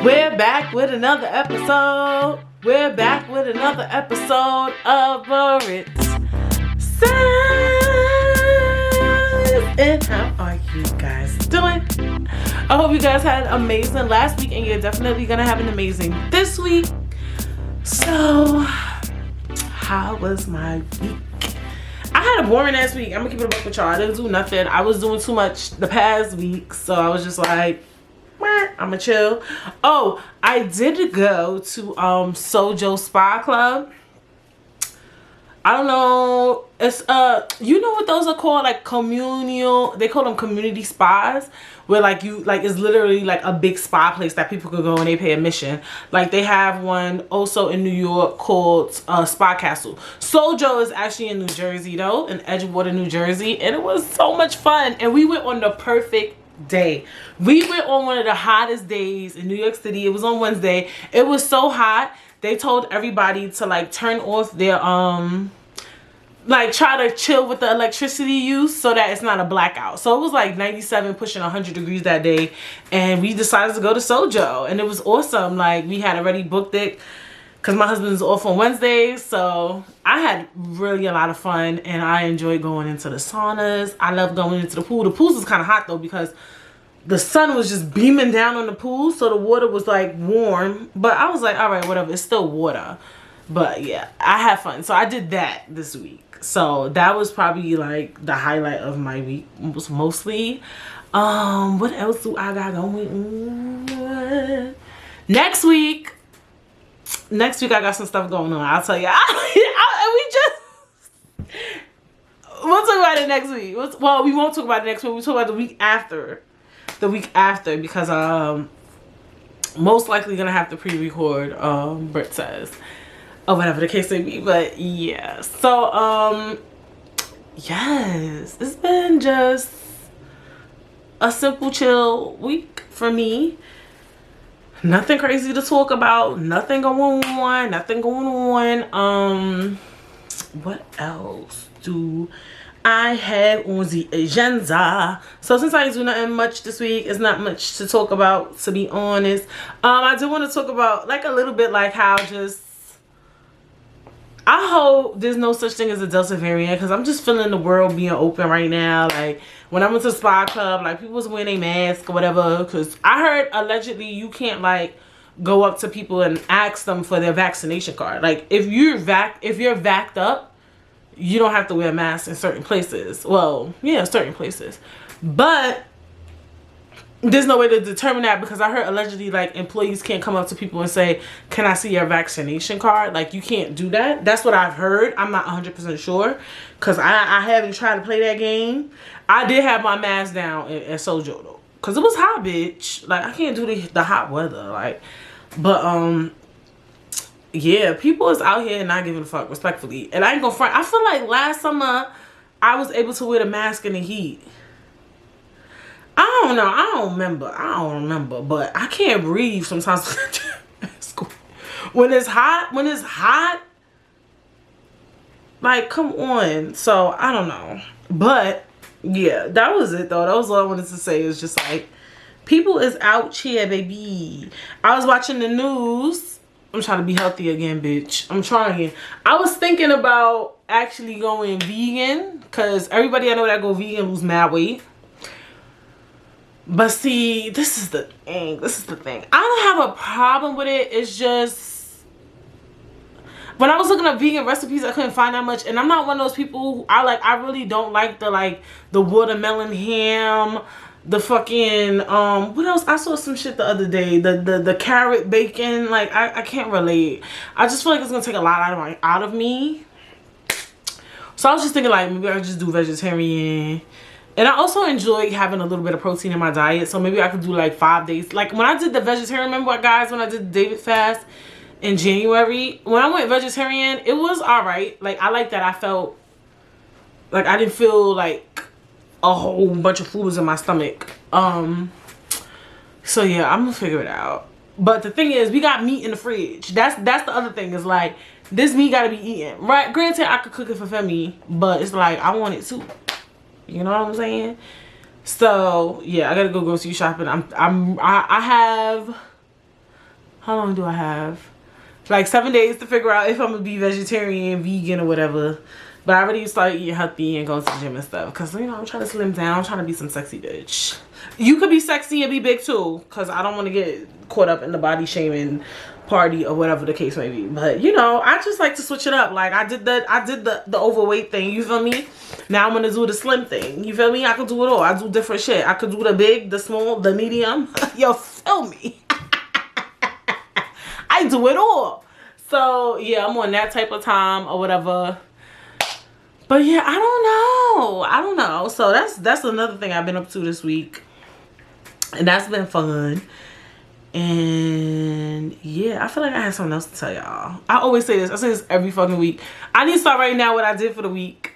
We're back with another episode. We're back with another episode of Britt. And how are you guys doing? I hope you guys had an amazing last week and you're definitely gonna have an amazing this week. So, how was my week? I had a boring ass week. I'm gonna keep it a buck with y'all. I didn't do nothing. I was doing too much the past week, so I was just like, I'ma chill. Oh, I did go to Sojo Spa Club. I don't know. It's you know what those are called? Like communal. They call them community spas, where like it's literally like a big spa place that people could go and they pay admission. Like they have one also in New York called Spa Castle. Sojo is actually in New Jersey though, in Edgewater, New Jersey, and it was so much fun. And we went on the perfect day. We went on one of the hottest days in New York City. It was on Wednesday. It was so hot. They told everybody to like turn off their like try to chill with the electricity use so that it's not a blackout. So it was like 97 pushing 100 degrees that day, and we decided to go to Sojo, and it was awesome. Like we had already booked it because my husband's off on Wednesdays, so I had really a lot of fun, and I enjoyed going into the saunas. I love going into the pool. The pools was kind of hot though because the sun was just beaming down on the pool, so the water was like warm, but I was like, all right, whatever, it's still water. But yeah, I had fun. So I did that this week. So that was probably like the highlight of my week, was mostly. What else do I got going on? Next week I got some stuff going on. I'll tell you. We'll talk about it next week. Well, we won't talk about it next week. We'll talk about the week after. Because most likely gonna have to pre-record Britt says, or whatever the case may be. But yeah, so yes, it's been just a simple chill week for me. Nothing crazy to talk about, nothing going on. What else do I have on the agenda? So since I didn't do nothing much this week, it's not much to talk about, to be honest. I do want to talk about like a little bit like how just I hope there's no such thing as a Delta variant, because I'm just feeling the world being open right now. Like when I went to the spa club, like people was wearing a mask or whatever, because I heard allegedly you can't like go up to people and ask them for their vaccination card. Like if you're vaxxed up, you don't have to wear a mask in certain places. Well, yeah, certain places. But there's no way to determine that, because I heard allegedly like employees can't come up to people and say, can I see your vaccination card? Like you can't do that. That's what I've heard. I'm not 100% sure, because I haven't tried to play that game. I did have my mask down at Sojo though, because it was hot, bitch. Like I can't do the hot weather. Like, but yeah, people is out here not giving a fuck, respectfully. And I ain't gonna front. I feel like last summer I was able to wear the mask in the heat. I don't know. I don't remember. But I can't breathe sometimes. When it's hot, like, come on. So, I don't know. But, yeah, that was it, though. That was all I wanted to say. Is just, like, people is out here, baby. I was watching the news. I'm trying to be healthy again, bitch. I'm trying. I was thinking about actually going vegan, because everybody I know that go vegan lose mad weight. But see, this is the thing. I don't have a problem with it. It's just, when I was looking up vegan recipes, I couldn't find that much. And I'm not one of those people who, I really don't like the watermelon ham, the fucking, what else? I saw some shit the other day. The carrot bacon. Like, I can't relate. I just feel like it's going to take a lot out of me. So I was just thinking, like, maybe I could just do vegetarian. And I also enjoy having a little bit of protein in my diet. So maybe I could do like 5 days. Like when I did the vegetarian, remember what, guys, when I did the David fast in January, when I went vegetarian, it was all right. Like I like that. I felt like I didn't feel like a whole bunch of food was in my stomach. So yeah, I'm gonna figure it out. But the thing is, we got meat in the fridge. That's the other thing, is like this meat gotta be eaten. Right? Granted, I could cook it for Femi, but it's like I want it too. You know what I'm saying? So yeah, I gotta go grocery shopping. I have how long do I have? Like 7 days to figure out if I'm gonna be vegetarian, vegan, or whatever. But I already started eating healthy and going to the gym and stuff. Because, you know, I'm trying to slim down. I'm trying to be some sexy bitch. You could be sexy and be big too. Because I don't want to get caught up in the body shaming party or whatever the case may be. But, you know, I just like to switch it up. Like, I did the overweight thing. You feel me? Now I'm going to do the slim thing. You feel me? I could do it all. I do different shit. I could do the big, the small, the medium. Yo, feel me? I do it all. So, yeah, I'm on that type of time or whatever. But yeah, I don't know. So that's another thing I've been up to this week. And that's been fun. And yeah, I feel like I had something else to tell y'all. I always say this. I say this every fucking week. I need to start writing down what I did for the week.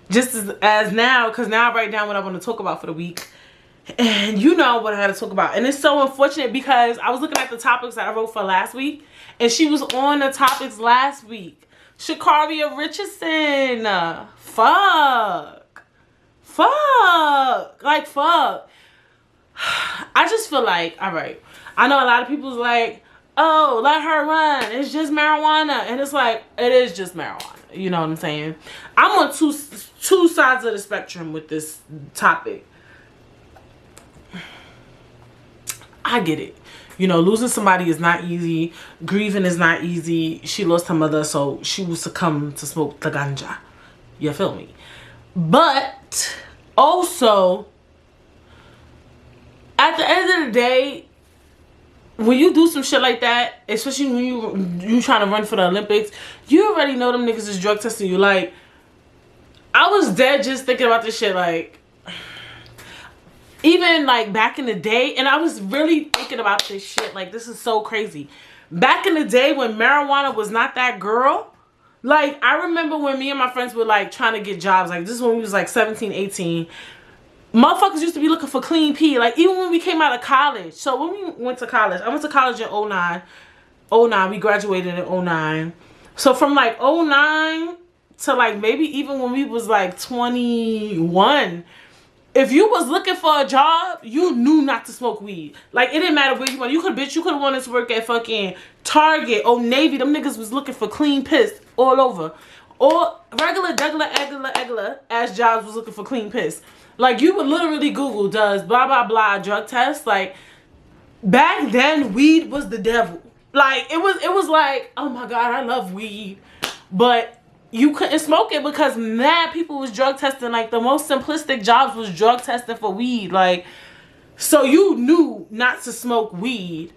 Just as now, because now I write down what I want to talk about for the week. And you know what I had to talk about. And it's so unfortunate because I was looking at the topics that I wrote for last week. And she was on the topics last week. Sha'carri of Richardson. Fuck. Like, fuck. I just feel like, all right. I know a lot of people's like, oh, let her run. It's just marijuana. And it's like, it is just marijuana. You know what I'm saying? I'm on two sides of the spectrum with this topic. I get it. You know, losing somebody is not easy. Grieving is not easy. She lost her mother, so she will succumb to smoke the ganja. You feel me? But also, at the end of the day, when you do some shit like that, especially when you trying to run for the Olympics, you already know them niggas is drug testing you. Like, I was dead just thinking about this shit, like, even like back in the day, and I was really thinking about this shit, like, this is so crazy. Back in the day when marijuana was not that girl, like, I remember when me and my friends were like trying to get jobs, like, this is when we was like 17, 18. Motherfuckers used to be looking for clean pee, like, even when we came out of college. So when we went to college, I went to college in 09. We graduated in 09. So from like 09 to like maybe even when we was like 21, if you was looking for a job, you knew not to smoke weed. Like, it didn't matter where you went. You could have wanted to work at fucking Target, Old Navy. Them niggas was looking for clean piss all over. Or regular, ass jobs was looking for clean piss. Like, you would literally Google, does blah, blah, blah drug test. Like, back then, weed was the devil. Like, it was like, oh my God, I love weed. But you couldn't smoke it because mad people was drug testing. Like, the most simplistic jobs was drug testing for weed. Like, so you knew not to smoke weed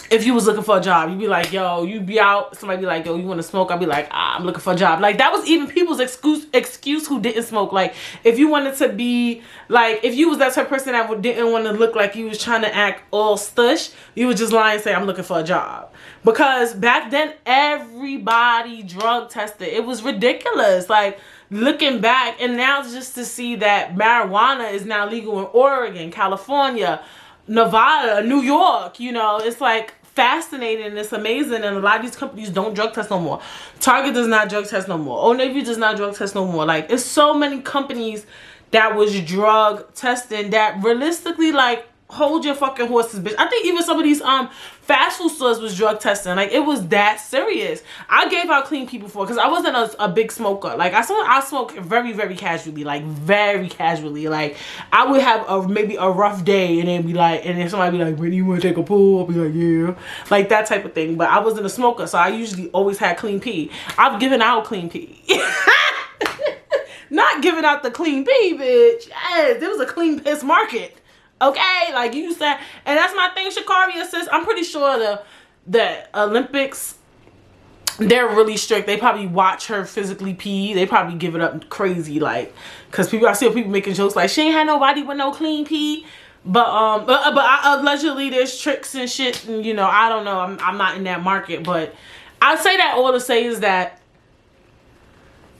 if you was looking for a job. You'd be like, yo, you'd be out, somebody be like, yo, you want to smoke? I'd be like, I'm looking for a job. Like, that was even people's excuse who didn't smoke. Like, if you wanted to be, like, if you was that type of person that didn't want to look like you was trying to act all stush, you would just lie and say, I'm looking for a job. Because back then, everybody drug tested. It was ridiculous. Like, looking back, and now just to see that marijuana is now legal in Oregon, California, Nevada, New York, you know, it's like fascinating. It's amazing. And a lot of these companies don't drug test no more. Target does not drug test no more. Old Navy does not drug test no more. Like, it's so many companies that was drug testing that realistically, like, hold your fucking horses, bitch. I think even some of these fast food stores was drug testing. Like, it was that serious. I gave out clean pee before because I wasn't a big smoker. Like, I smoked very, very casually. Like, very casually. Like, I would have maybe a rough day and then be like, and then somebody be like, Britt, you want to take a pull? I'll be like, yeah. Like, that type of thing. But I wasn't a smoker, so I usually always had clean pee. I've given out clean pee. Not giving out the clean pee, bitch. Yes, there was a clean piss market. Okay, like, you said, and that's my thing, Sha'carri says. I'm pretty sure the Olympics, they're really strict. They probably watch her physically pee. They probably give it up crazy, like, because I see people making jokes like, she ain't had nobody with no clean pee. But allegedly there's tricks and shit, and, you know, I don't know. I'm not in that market, but I say that all to say is that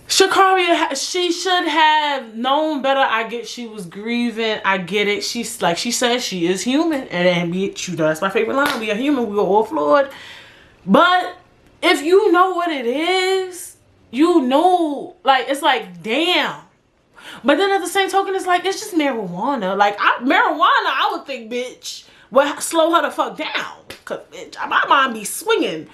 Sha'carri, she should have known better. I get she was grieving. I get it. She's like she said, she is human. And you know, that's my favorite line. We are human. We are all flawed. But if you know what it is, you know, like, it's like, damn. But then at the same token, it's like, it's just marijuana. Like, marijuana, I would think, bitch, would slow her the fuck down. Cause bitch, my mind be swinging.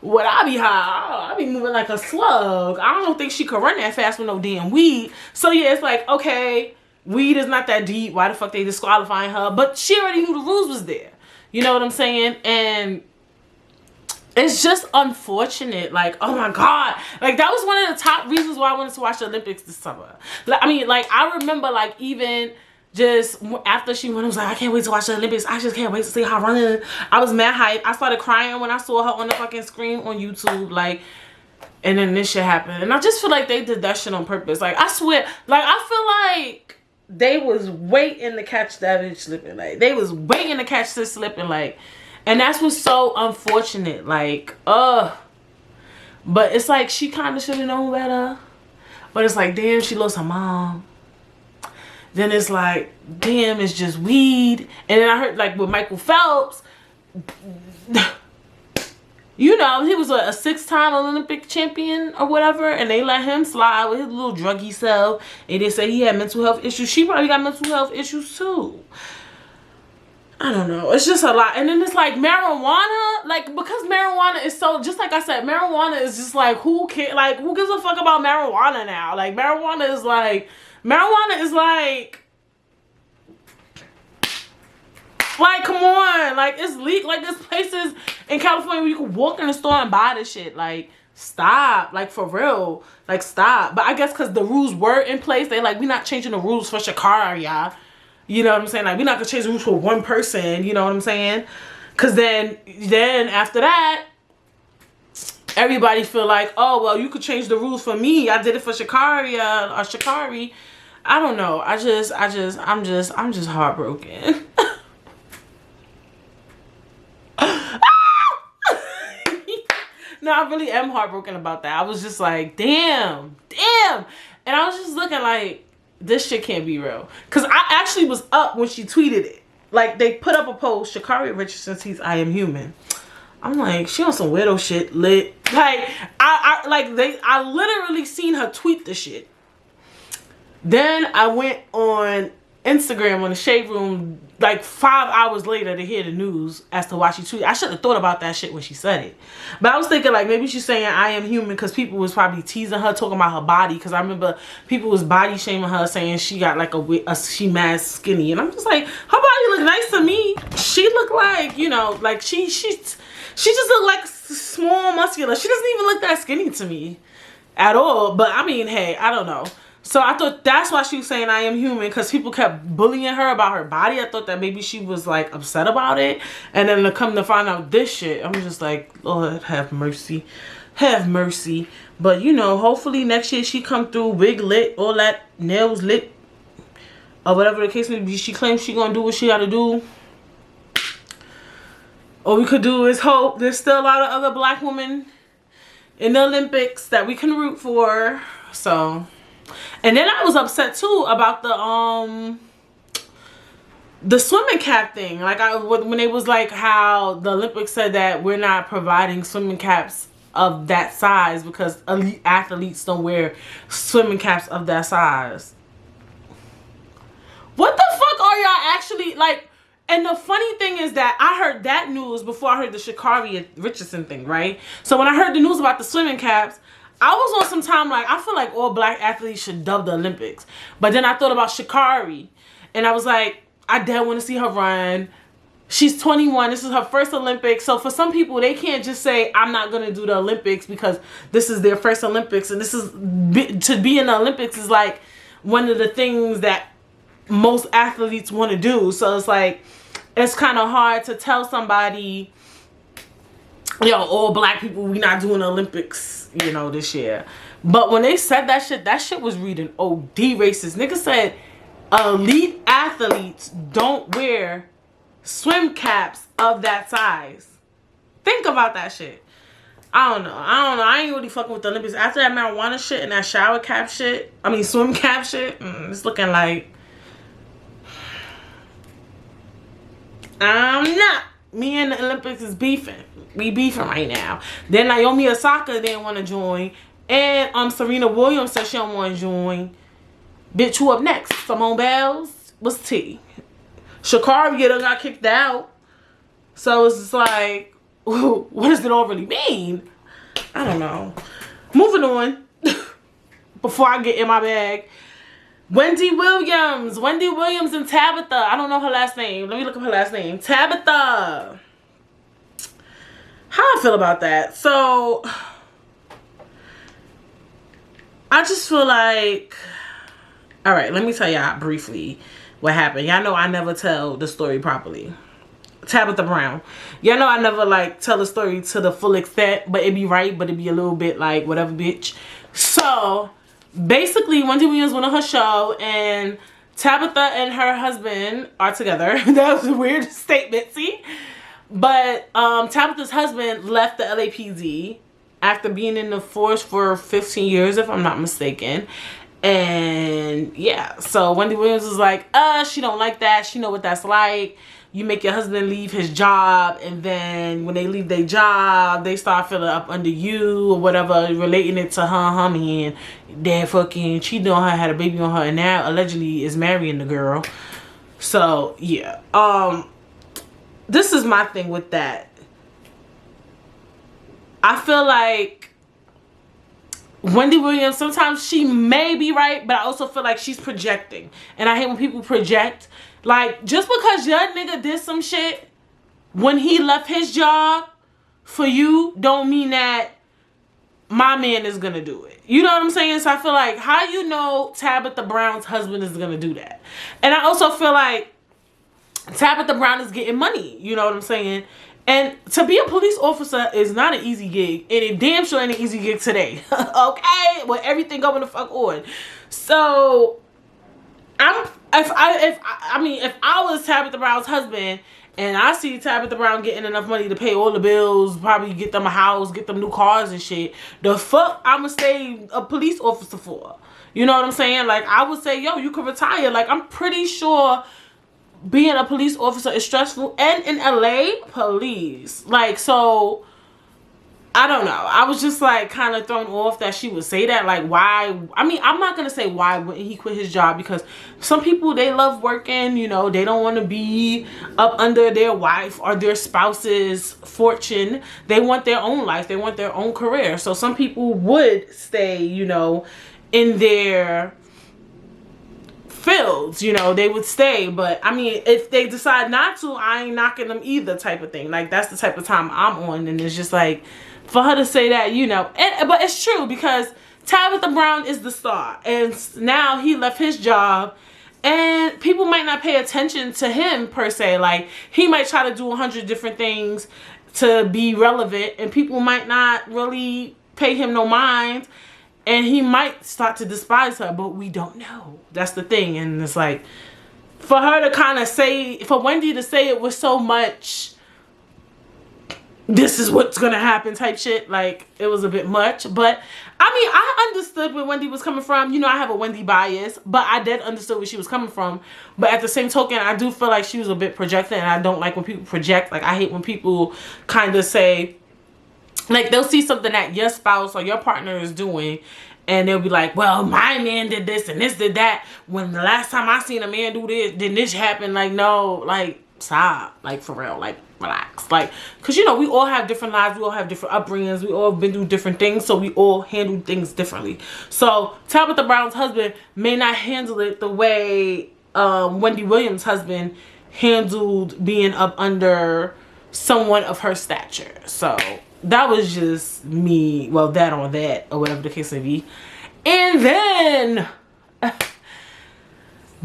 When I be high, I be moving like a slug. I don't think she could run that fast with no damn weed. So yeah, it's like, okay, weed is not that deep. Why the fuck they disqualifying her? But she already knew the rules was there. You know what I'm saying? And it's just unfortunate. Like, oh my God. Like, that was one of the top reasons why I wanted to watch the Olympics this summer. Like, I mean, like, I remember, like, even just after she won, I was like, I can't wait to watch the Olympics. I just can't wait to see her running. I was mad hype. I started crying when I saw her on the fucking screen on YouTube. Like, and then this shit happened. And I just feel like they did that shit on purpose. Like, I swear, like, I feel like they was waiting to catch that bitch slipping. Like, they was waiting to catch this slipping. Like, and that's what's so unfortunate. Like, but it's like she kind of should have known better. But it's like, damn, she lost her mom. Then it's like, damn, it's just weed. And then I heard, like, with Michael Phelps, you know, he was a 6-time Olympic champion or whatever. And they let him slide with his little druggy self. And they say he had mental health issues. She probably got mental health issues too. I don't know. It's just a lot. And then it's like marijuana. Like, because marijuana is so, just like I said, marijuana is just like, who cares? Like, who gives a fuck about marijuana now? Like, marijuana is like, come on. Like, it's legal. Like, there's places in California where you can walk in the store and buy this shit. Like, stop. Like, for real. Like, stop. But I guess because the rules were in place, they like, we're not changing the rules for Sha'carri, y'all. You know what I'm saying? Like, we're not gonna change the rules for one person. You know what I'm saying? Because then after that, everybody feel like, oh, well, you could change the rules for me. I did it for Sha'carri or Sha'carri. I don't know. I'm just heartbroken. No, I really am heartbroken about that. I was just like, damn. And I was just looking like, this shit can't be real. Because I actually was up when she tweeted it. Like, they put up a post, Sha'carri Richardson sees I Am Human. I'm like, she on some weirdo shit, lit. Like, I literally seen her tweet the shit. Then I went on Instagram on the Shade Room like 5 hours later to hear the news as to why she tweeted. I should have thought about that shit when she said it. But I was thinking like maybe she's saying I am human because people was probably teasing her, talking about her body. Because I remember people was body shaming her, saying she got like she mad skinny. And I'm just like, her body look nice to me. She look like, you know, like she just look like small, muscular. She doesn't even look that skinny to me at all. But I mean, hey, I don't know. So I thought that's why she was saying I am human, because people kept bullying her about her body. I thought that maybe she was like upset about it. And then to come to find out this shit, I'm just like, Lord, have mercy. Have mercy. But you know, hopefully next year she come through wig lit, all that, nails lit, or whatever the case may be. She claims she gonna do what she gotta do. All we could do is hope. There's still a lot of other black women in the Olympics that we can root for. So... And then I was upset too about the swimming cap thing. Like when it was like how the Olympics said that we're not providing swimming caps of that size because elite athletes don't wear swimming caps of that size. What the fuck are y'all actually like? And the funny thing is that I heard that news before I heard the Sha'carri Richardson thing, right? So when I heard the news about the swimming caps, I was on some time like, I feel like all black athletes should dub the Olympics. But then I thought about Sha'carri. And I was like, I dead want to see her run. She's 21. This is her first Olympics. So for some people, they can't just say, I'm not going to do the Olympics because this is their first Olympics. And this is, to be in the Olympics is like one of the things that most athletes want to do. So it's like, it's kind of hard to tell somebody, yo, all black people, we not doing the Olympics, you know, this year. But when they said that shit was reading OD racist. Niggas said elite athletes don't wear swim caps of that size. Think about that shit. I don't know. I ain't really fucking with the Olympics. After that marijuana shit and that shower cap shit, I mean swim cap shit, it's looking like I'm not. Me and the Olympics is beefing. We beefing right now. Then Naomi Osaka didn't want to join. And Serena Williams said she don't want to join. Bitch, who up next? Simone Biles? What's T? Sha'carri got kicked out. So it's just like, what does it all really mean? I don't know. Moving on. Before I get in my bag. Wendy Williams and Tabitha. I don't know her last name. Let me look up her last name. Tabitha. How I feel about that? So, I just feel like, all right, let me tell y'all briefly what happened. Y'all know I never tell the story properly. Tabitha Brown. Y'all know I never like tell the story to the full extent, but it be right, but it be a little bit like whatever, bitch. So, basically, Wendy Williams went on her show, and Tabitha and her husband are together. That was a weird statement, see? But Tabitha's husband left the LAPD after being in the force for 15 years, if I'm not mistaken. And yeah, so Wendy Williams was like, she don't like that. She know what that's like. You make your husband leave his job, and then when they leave their job, they start feeling up under you or whatever, relating it to her man. Dad fucking cheated on her, had a baby on her, and now allegedly is marrying the girl. So yeah, this is my thing with that. I feel like Wendy Williams, sometimes she may be right, but I also feel like she's projecting. And I hate when people project. Like, just because your nigga did some shit when he left his job for you, don't mean that my man is gonna do it. You know what I'm saying? So I feel like, how you know Tabitha Brown's husband is gonna do that? And I also feel like Tabitha Brown is getting money. You know what I'm saying? And to be a police officer is not an easy gig. And it damn sure ain't an easy gig today. Okay? With everything going the fuck on. So, if I was Tabitha Brown's husband and I see Tabitha Brown getting enough money to pay all the bills, probably get them a house, get them new cars and shit, the fuck I'ma stay a police officer for? You know what I'm saying? Like, I would say, yo, you could retire. Like, I'm pretty sure being a police officer is stressful. And in LA, police. Like, so, I don't know. I was just like kind of thrown off that she would say that. Like, why? I mean, I'm not going to say why wouldn't he quit his job, because some people, they love working, you know, they don't want to be up under their wife or their spouse's fortune. They want their own life. They want their own career. So some people would stay, you know, in their fields, you know, they would stay. But I mean, if they decide not to, I ain't knocking them either, type of thing. Like, that's the type of time I'm on. And it's just like, for her to say that, you know, but it's true, because Tabitha Brown is the star, and now he left his job, and people might not pay attention to him per se. Like, he might try to do 100 different things to be relevant, and people might not really pay him no mind, and he might start to despise her, but we don't know. That's the thing. And it's like, for her to kind of say, for Wendy to say it with so much, this is what's gonna happen type shit, like, it was a bit much. But I mean, I understood where Wendy was coming from. You know, I have a Wendy bias, but I did understand where she was coming from. But at the same token, I do feel like she was a bit projecting, and I don't like when people project. Like, I hate when people kind of say, like, they'll see something that your spouse or your partner is doing, and they'll be like, well, my man did this and this did that, when the last time I seen a man do this, then this happened. Like, no, like, stop. Like, for real, like, relax. Like, because, you know, we all have different lives, we all have different upbringings, we all been through different things, so we all handle things differently. So Tabitha Brown's husband may not handle it the way Wendy Williams' husband handled being up under someone of her stature. So that was just me, well, that on that, or whatever the case may be. And then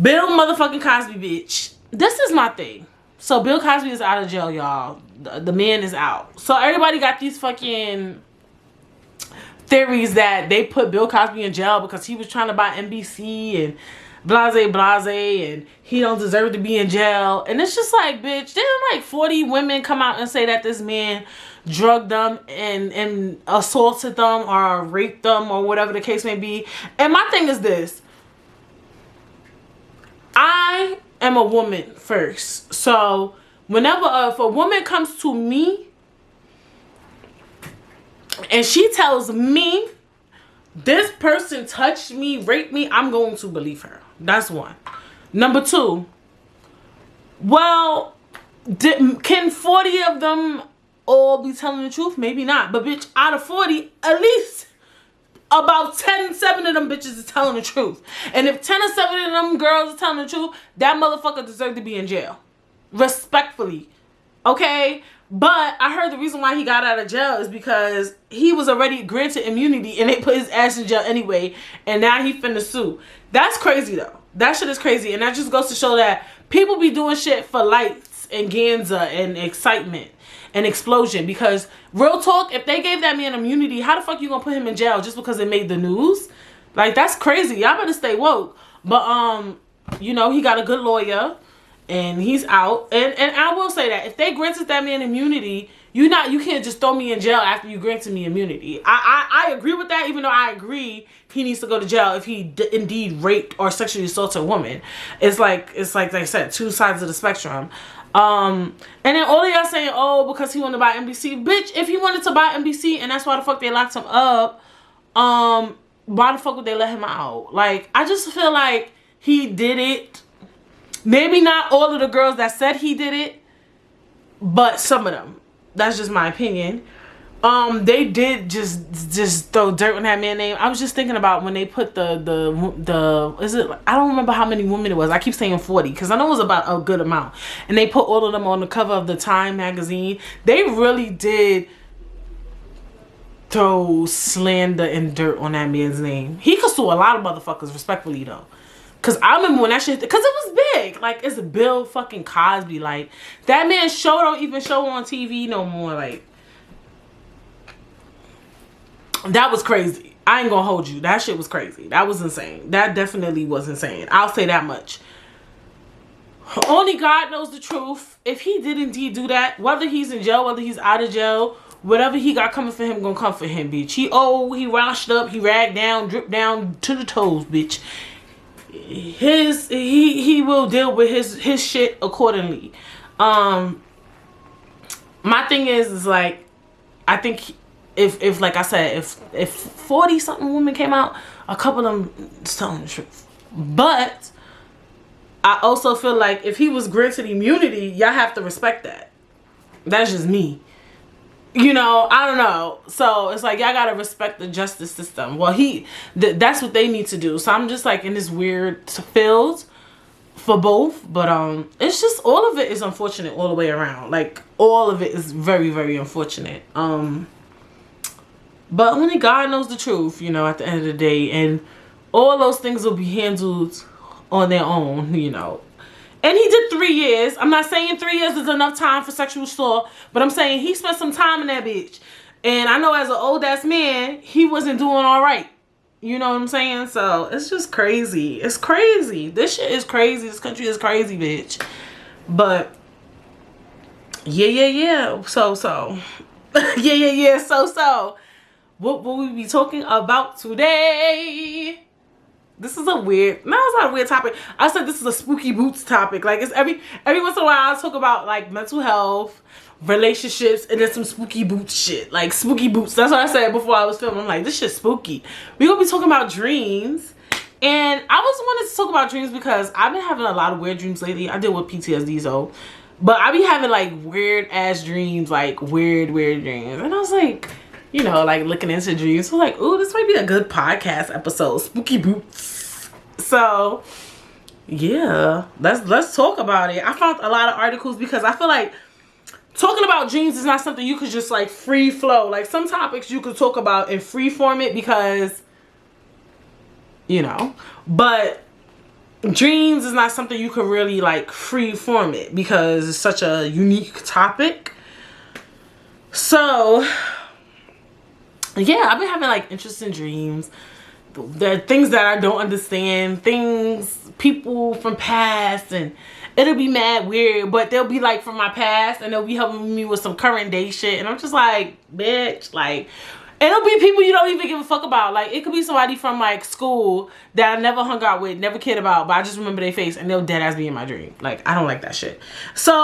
Bill motherfucking Cosby, bitch. This is my thing. So Bill Cosby is out of jail, y'all. The man is out. So everybody got these fucking theories that they put Bill Cosby in jail because he was trying to buy NBC and blase, and he don't deserve to be in jail. And it's just like, bitch, didn't like 40 women come out and say that this man drugged them and assaulted them or raped them or whatever the case may be? And my thing is this. I am a woman first. So whenever if a woman comes to me and she tells me this person touched me, raped me, I'm going to believe her. That's one. Number two, well, Can 40 of them all be telling the truth? Maybe not. But bitch, out of 40, at least about 7 of them bitches is telling the truth. And if 10 or 7 of them girls are telling the truth, that motherfucker deserves to be in jail. Respectfully. Okay? But I heard the reason why he got out of jail is because he was already granted immunity and they put his ass in jail anyway. And now he finna sue. That's crazy though. That shit is crazy. And that just goes to show that people be doing shit for lights and ganza and excitement and explosion. Because real talk, if they gave that man immunity, how the fuck you gonna put him in jail just because it made the news? Like, that's crazy. Y'all better stay woke. But you know, he got a good lawyer and he's out. And I will say that if they granted that man immunity, you can't just throw me in jail after you granted me immunity. I agree with that, even though I agree he needs to go to jail if he indeed raped or sexually assaulted a woman. It's like I said, two sides of the spectrum. And then all of y'all saying, oh, because he wanted to buy NBC. Bitch, if he wanted to buy NBC and that's why the fuck they locked him up, why the fuck would they let him out? Like, I just feel like he did it. Maybe not all of the girls that said he did it, but some of them. That's just my opinion. They did just throw dirt on that man's name. I was just thinking about when they put I don't remember how many women it was. I keep saying 40 because I know it was about a good amount. And they put all of them on the cover of the Time magazine. They really did throw slander and dirt on that man's name. He could sue a lot of motherfuckers, respectfully though. Cause I remember when that shit, cause it was big. Like, it's Bill fucking Cosby. Like, that man's show don't even show on TV no more. Like, that was crazy. I ain't gonna hold you. That shit was crazy. That was insane. That definitely was insane. I'll say that much. Only God knows the truth. If he did indeed do that, whether he's in jail, whether he's out of jail, whatever he got coming for him, gonna come for him, bitch. He washed up, he ragged down, dripped down to the toes, bitch. He will deal with his shit accordingly. My thing is like, I think if like I said, if 40 something women came out, a couple of them telling the truth. But I also feel like if he was granted immunity, y'all have to respect that. That's just me. You know, I don't know. So it's like, y'all gotta respect the justice system. Well, that's what they need to do. So I'm just like in this weird field for both. But it's just, all of it is unfortunate all the way around. Like, all of it is very, very unfortunate. But only God knows the truth, you know, at the end of the day. And all those things will be handled on their own, you know. And he did 3 years. I'm not saying 3 years is enough time for sexual assault, but I'm saying he spent some time in that bitch. And I know as an old ass man, he wasn't doing all right. You know what I'm saying? So it's just crazy. It's crazy. This shit is crazy. This country is crazy, bitch. But yeah. So. yeah. So. What will we be talking about today? This is a weird, no, it's not a weird topic. I said this is a spooky boots topic. Like, it's every once in a while I talk about like mental health, relationships, and then some spooky boots shit. Like, spooky boots. That's what I said before I was filming. I'm like, this shit's spooky. We're gonna be talking about dreams. And I was wanting to talk about dreams because I've been having a lot of weird dreams lately. I deal with PTSD, so. But I be having like weird ass dreams, like weird dreams. And I was like, you know, like looking into dreams. So like, ooh, this might be a good podcast episode. Spooky boots. So yeah, let's talk about it. I found a lot of articles because I feel like talking about dreams is not something you could just like free flow. Like, some topics you could talk about in free format because, you know, but dreams is not something you could really like free form it because it's such a unique topic. So yeah, I've been having like interesting dreams. There are things that I don't understand, things, people from past, and it'll be mad weird, but they'll be like from my past and they'll be helping me with some current day shit. And I'm just like, bitch, like, it'll be people you don't even give a fuck about. Like, it could be somebody from like school that I never hung out with, never cared about, but I just remember their face and they'll dead ass be in my dream. Like, I don't like that shit. So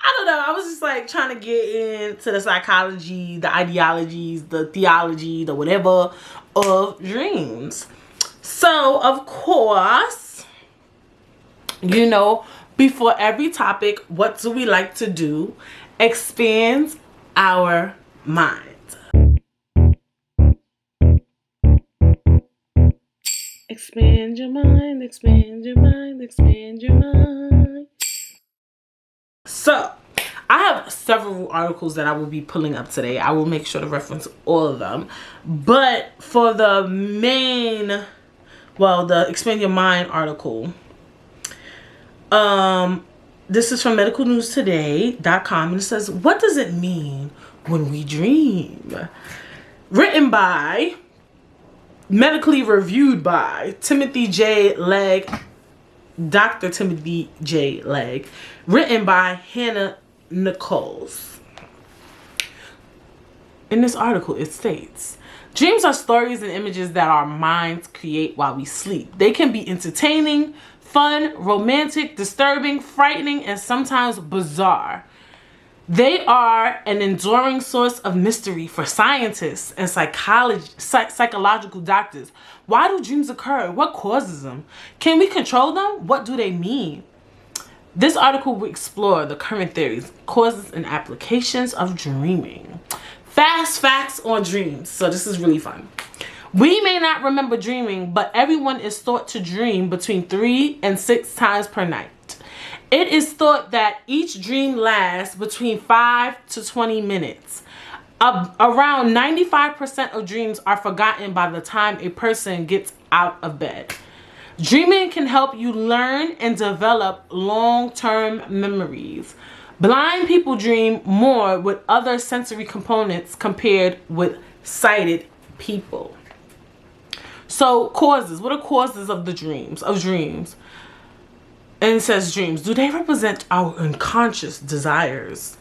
I don't know. I was just like trying to get into the psychology, the ideologies, the theology, the whatever of dreams. So, of course, you know, Before every topic, what do we like to do? Expands our mind. Expand your mind, expand your mind, expand your mind. So, I have several articles that I will be pulling up today. I will make sure to reference all of them. But for the main, the Expand Your Mind article, this is from medicalnewstoday.com, and it says, what does it mean when we dream? Written by, medically reviewed by Timothy J. Legg, Dr. Timothy J. Legg, written by Hannah Nichols. In this article, it states, dreams are stories and images that our minds create while we sleep. They can be entertaining, fun, romantic, disturbing, frightening, and sometimes bizarre. They are an enduring source of mystery for scientists and psychological doctors. Why do dreams occur? What causes them? Can we control them? What do they mean? This article will explore the current theories, causes, and applications of dreaming. Fast facts on dreams. So this is really fun. We may not remember dreaming, but everyone is thought to dream between 3 and 6 times per night. It is thought that each dream lasts between 5 to 20 minutes. Around 95% of dreams are forgotten by the time a person gets out of bed. Dreaming can help you learn and develop long-term memories. Blind people dream more with other sensory components compared with sighted people. So causes. What are causes of the dreams? And it says dreams. Do they represent our unconscious desires?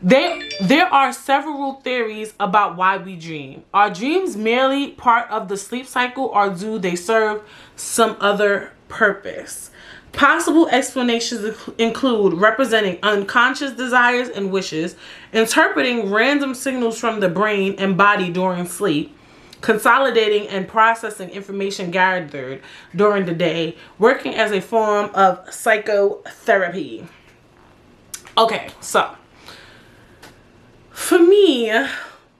There are several theories about why we dream. Are dreams merely part of the sleep cycle, or do they serve some other purpose? Possible explanations include representing unconscious desires and wishes, interpreting random signals from the brain and body during sleep, consolidating and processing information gathered during the day, working as a form of psychotherapy. Okay, so for me,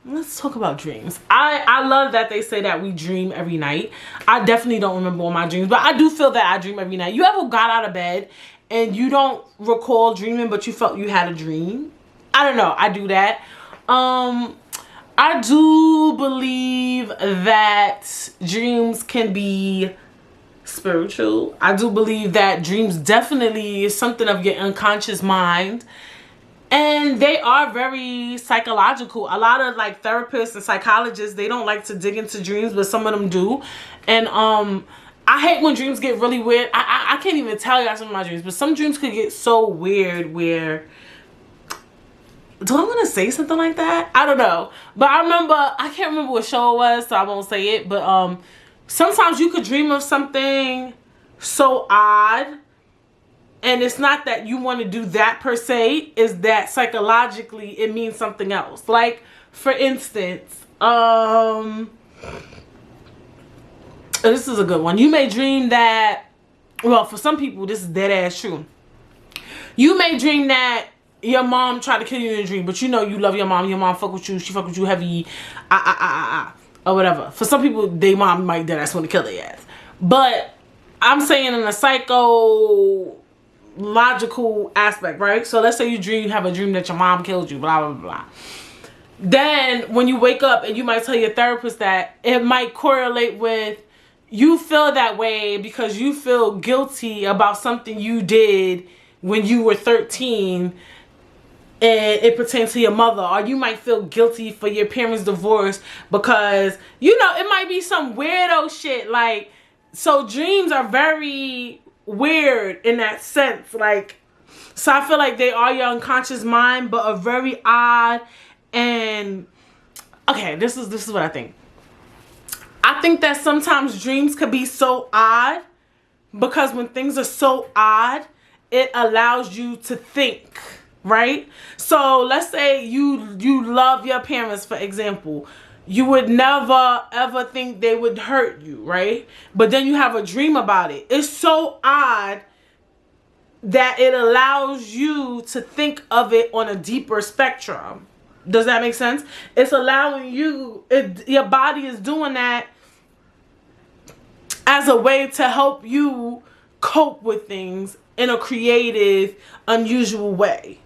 let's talk about dreams. I love that they say that we dream every night. I definitely don't remember all my dreams, but I do feel that I dream every night. You ever got out of bed and you don't recall dreaming, but you felt you had a dream? I don't know. I do that. I do believe that dreams can be spiritual. I do believe that dreams definitely is something of your unconscious mind. And they are very psychological. A lot of like therapists and psychologists, they don't like to dig into dreams, but some of them do. And I hate when dreams get really weird. I can't even tell y'all some of my dreams, but some dreams could get so weird where... Do I want to say something like that? I don't know. But I can't remember what show it was, so I won't say it. But sometimes you could dream of something so odd, and it's not that you want to do that per se, is that psychologically it means something else. Like, for instance, this is a good one. You may dream that, well, for some people, this is dead ass true. You may dream that your mom tried to kill you in a dream, but you know you love your mom. Your mom fuck with you. She fuck with you heavy, or whatever. For some people, their mom might dead ass want to kill their ass. But I'm saying in a psychological aspect, right? So let's say you have a dream that your mom killed you, blah, blah, blah. Then when you wake up, and you might tell your therapist that it might correlate with you feel that way because you feel guilty about something you did when you were 13, and it pertains to your mother. Or you might feel guilty for your parents' divorce because, you know, it might be some weirdo shit. Like, so dreams are very weird in that sense. Like, so I feel like they are your unconscious mind, but are very odd. And okay, this is what I think. I think that sometimes dreams could be so odd because when things are so odd, it allows you to think, right? So let's say you love your parents, for example. You would never ever think they would hurt you, right? But then you have a dream about it. It's so odd that it allows you to think of it on a deeper spectrum. Does that make sense? It's allowing you, your body is doing that as a way to help you cope with things in a creative, unusual way.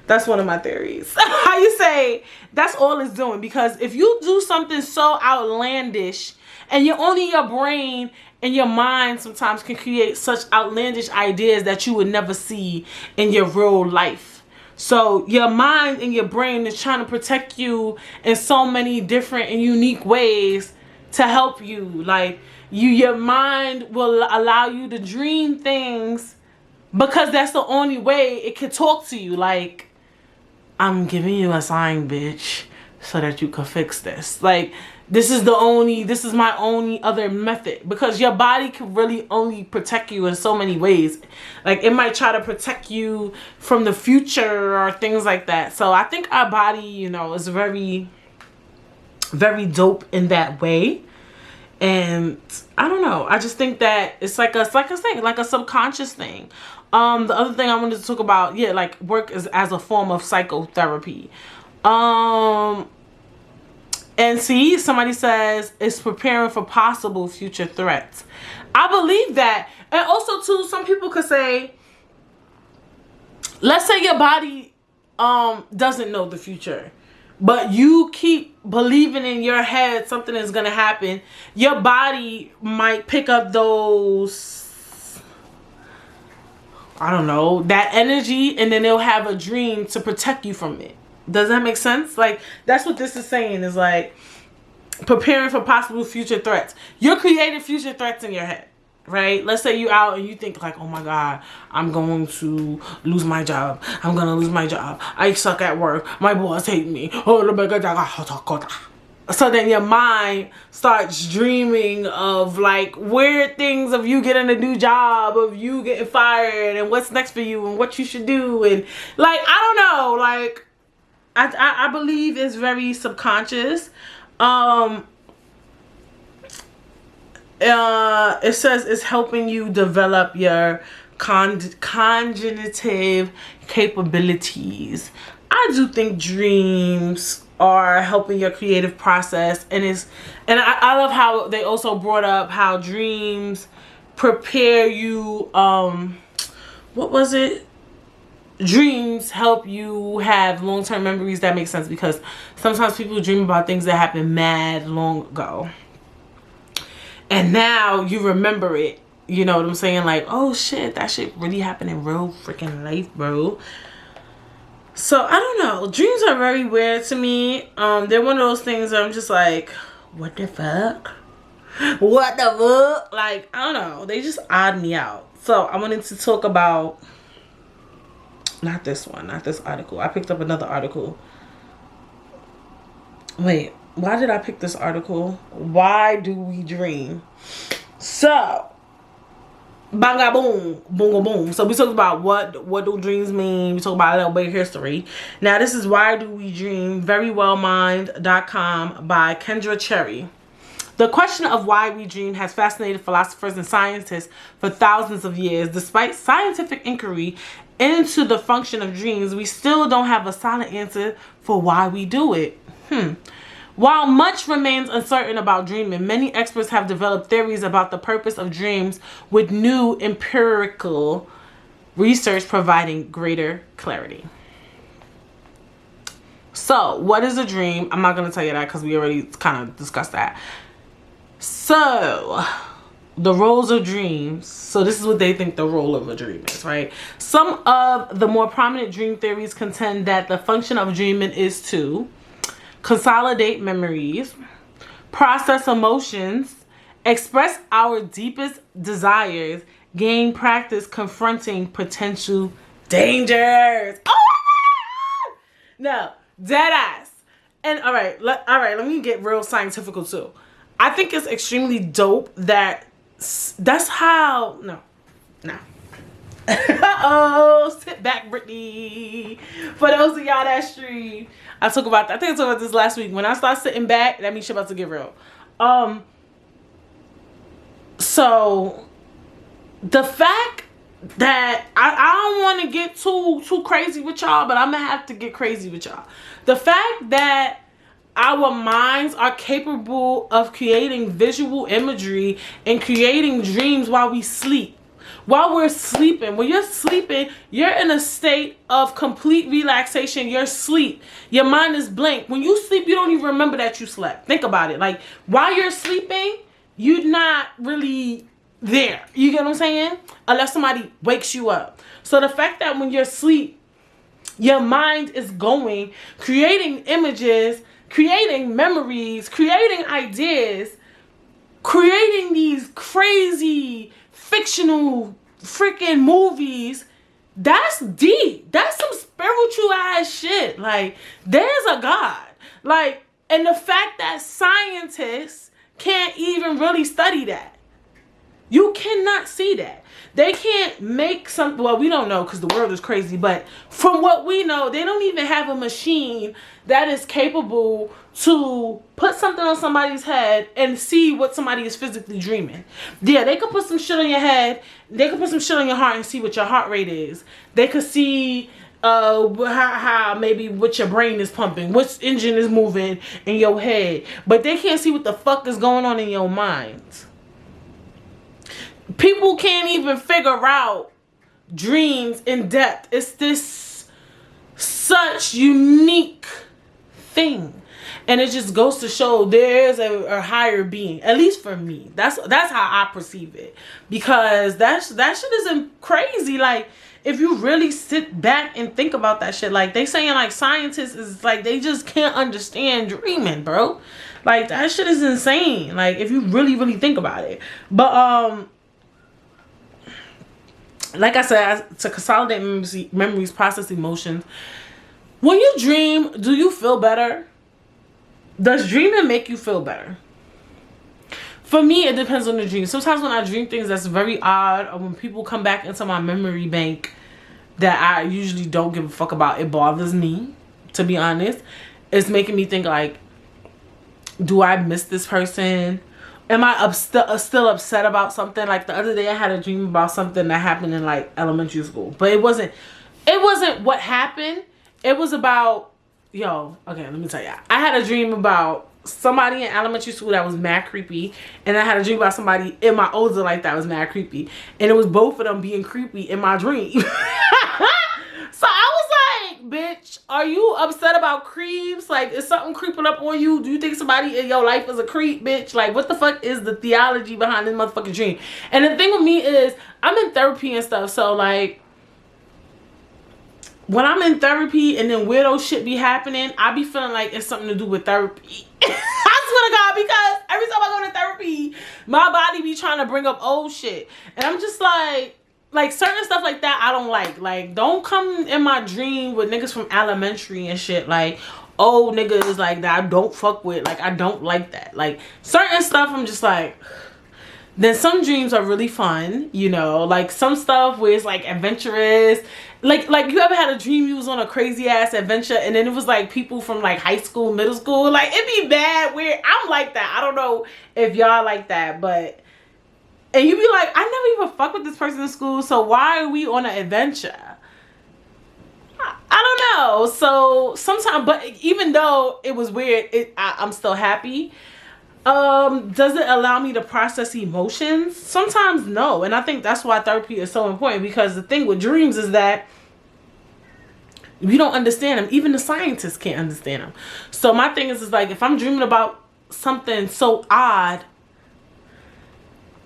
That's one of my theories. How you say, that's all it's doing. Because if you do something so outlandish, and only your brain and your mind sometimes can create such outlandish ideas that you would never see in your real life. So your mind and your brain is trying to protect you in so many different and unique ways to help you. Like your mind will allow you to dream things because that's the only way it can talk to you. Like, I'm giving you a sign, bitch, so that you can fix this. Like, this is my only other method, because your body can really only protect you in so many ways. Like, it might try to protect you from the future or things like that. So I think our body, you know, is very, very dope in that way. And I don't know, I just think that it's like a thing, like a subconscious thing. The other thing I wanted to talk about, yeah, like work is as a form of psychotherapy. And see, somebody says it's preparing for possible future threats. I believe that. And also too, some people could say, let's say your body doesn't know the future, but you keep believing in your head something is going to happen. Your body might pick up those, I don't know, that energy, and then they'll have a dream to protect you from it. Does that make sense? Like, that's what this is saying, is like preparing for possible future threats. You're creating future threats in your head, right? Let's say you out and you think like, oh my God, I'm going to lose my job. I'm going to lose my job. I suck at work. My boss hate me. So then your mind starts dreaming of like weird things of you getting a new job, of you getting fired, and what's next for you and what you should do. And like, I don't know, like, I believe it's very subconscious. It says it's helping you develop your cognitive capabilities. I do think dreams are helping your creative process, and I love how they also brought up how dreams prepare you. What was it? Dreams help you have long-term memories. That makes sense, because sometimes people dream about things that happened mad long ago, and now you remember it. You know what I'm saying? Like, oh shit, that shit really happened in real freaking life, bro. So I don't know, dreams are very weird to me. They're one of those things that I'm just like, what the fuck? What the fuck? Like, I don't know, they just odd me out. So I wanted to talk about, not this one, not this article. I picked up another article. Wait, why did I pick this article? Why do we dream? So, banga boom, boom, boom. So we talked about what do dreams mean. We talked about a little bit of history. Now this is Why Do We Dream, verywellmind.com by Kendra Cherry. The question of why we dream has fascinated philosophers and scientists for thousands of years. Despite scientific inquiry into the function of dreams, we still don't have a solid answer for why we do it. While much remains uncertain about dreaming, many experts have developed theories about the purpose of dreams, with new empirical research providing greater clarity. So, what is a dream? I'm not going to tell you that because we already kind of discussed that. So, the roles of dreams. So this is what they think the role of a dream is, right? Some of the more prominent dream theories contend that the function of dreaming is to consolidate memories, process emotions, express our deepest desires, gain practice confronting potential dangers. Oh my God! No, dead ass. And all right, let me get real scientific too. I think it's extremely dope that that's how, no. Oh, sit back, Brittany. For those of y'all that stream, I think I talked about this last week. When I start sitting back, that means shit about to get real. So the fact that I don't want to get too crazy with y'all, but I'm gonna have to get crazy with y'all. The fact that our minds are capable of creating visual imagery and creating dreams while we sleep. While we're sleeping. When you're sleeping, you're in a state of complete relaxation. You're asleep. Your mind is blank. When you sleep, you don't even remember that you slept. Think about it. Like, while you're sleeping, you're not really there. You get what I'm saying? Unless somebody wakes you up. So the fact that when you're asleep, your mind is going, creating images, creating memories, creating ideas, creating these crazy fictional freaking movies, that's deep. That's some spiritual ass shit. Like, there's a God. Like, and the fact that scientists can't even really study that. You cannot see that. They can't make some, well, we don't know because the world is crazy, but from what we know, they don't even have a machine that is capable to put something on somebody's head and see what somebody is physically dreaming. Yeah, they could put some shit on your head. They could put some shit on your heart and see what your heart rate is. They could see how maybe what your brain is pumping, which engine is moving in your head. But they can't see what the fuck is going on in your mind. People can't even figure out dreams in depth. It's this such unique thing. And it just goes to show there's a higher being. At least for me. That's how I perceive it. Because that shit isn't crazy. Like, if you really sit back and think about that shit, like, they saying like scientists is like, they just can't understand dreaming, bro. Like, that shit is insane. Like, if you really think about it. But like I said, to consolidate memories, process emotions. When you dream, do you feel better? Does dreaming make you feel better? For me, it depends on the dream. Sometimes when I dream things that's very odd, or when people come back into my memory bank that I usually don't give a fuck about, it bothers me, to be honest. It's making me think like, do I miss this person? Am I still upset about something? Like, the other day I had a dream about something that happened in like elementary school. But it wasn't what happened. It was about, okay, let me tell you. I had a dream about somebody in elementary school that was mad creepy. And I had a dream about somebody in my older life that was mad creepy. And it was both of them being creepy in my dream. So I was like, bitch, are you upset about creeps? Like, is something creeping up on you? Do you think somebody in your life is a creep, bitch? Like, what the fuck is the theology behind this motherfucking dream? And the thing with me is, I'm in therapy and stuff. So, like, when I'm in therapy and then weirdo shit be happening, I be feeling like it's something to do with therapy. I swear to God, because every time I go to therapy, my body be trying to bring up old shit. And I'm just like certain stuff like that I don't like. Like, don't come in my dream with niggas from elementary and shit. Like, old niggas like that I don't fuck with. Like, I don't like that. Like, certain stuff I'm just like. Then some dreams are really fun, like some stuff where it's like adventurous. Like you ever had a dream you was on a crazy ass adventure and then it was like people from like high school, middle school. Like, it'd be bad, weird. I'm like that. I don't know if y'all like that, but. And you be like, I never even fuck with this person in school, so why are we on an adventure? I don't know. So sometimes, but even though it was weird, I'm still happy. Does it allow me to process emotions? Sometimes no. And I think that's why therapy is so important, because the thing with dreams is that we don't understand them. Even the scientists can't understand them. So my thing is like, if I'm dreaming about something so odd,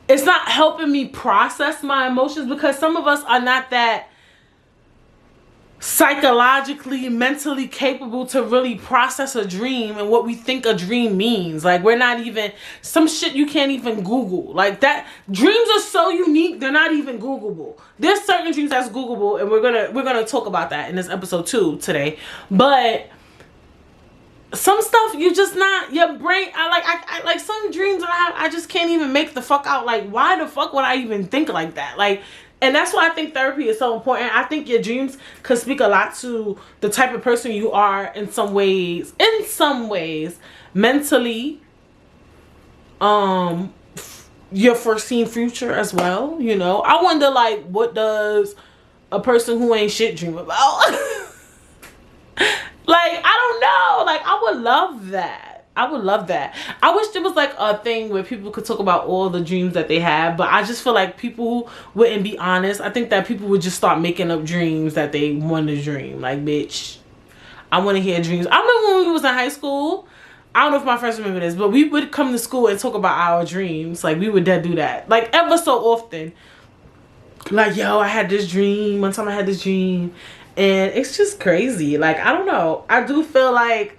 it's not helping me process my emotions, because some of us are not that psychologically, mentally capable to really process a dream and what we think a dream means. Like, we're not even, some shit you can't even Google. Like that, dreams are so unique, they're not even Googleable. There's certain dreams that's Googleable, and we're gonna talk about that in this episode 2 today. But some stuff you just not, your brain, I like some dreams I just can't even make the fuck out. Like, why the fuck would I even think like that? Like, and that's why I think therapy is so important. I think your dreams could speak a lot to the type of person you are in some ways. In some ways, mentally, your foreseen future as well, you know. I wonder, like, what does a person who ain't shit dream about? Like, I don't know. Like, I would love that. I would love that. I wish there was like a thing where people could talk about all the dreams that they have, but I just feel like people wouldn't be honest. I think that people would just start making up dreams that they want to dream. Like, bitch, I want to hear dreams. I remember when we was in high school, I don't know if my friends remember this, but we would come to school and talk about our dreams. Like, we would do that. Like, ever so often. Like, yo, I had this dream. One time I had this dream. And it's just crazy. Like, I don't know. I do feel like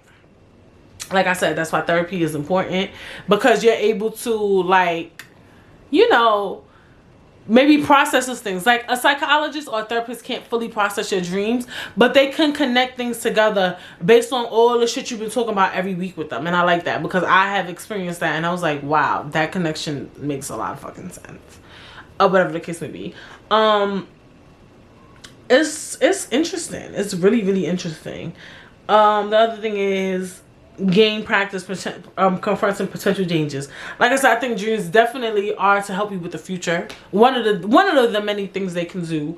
I said, that's why therapy is important. Because you're able to, like, you know, maybe process those things. Like, a psychologist or a therapist can't fully process your dreams, but they can connect things together based on all the shit you've been talking about every week with them. And I like that because I have experienced that, and I was like, wow, that connection makes a lot of fucking sense, or whatever the case may be. It's interesting. It's really, really interesting. The other thing is gain practice confronting potential dangers. Like I said, I think dreams definitely are to help you with the future. One of the many things they can do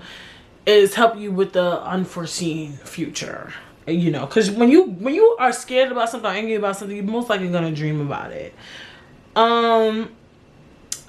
is help you with the unforeseen future. You know, because when you are scared about something, or angry about something, you're most likely gonna dream about it.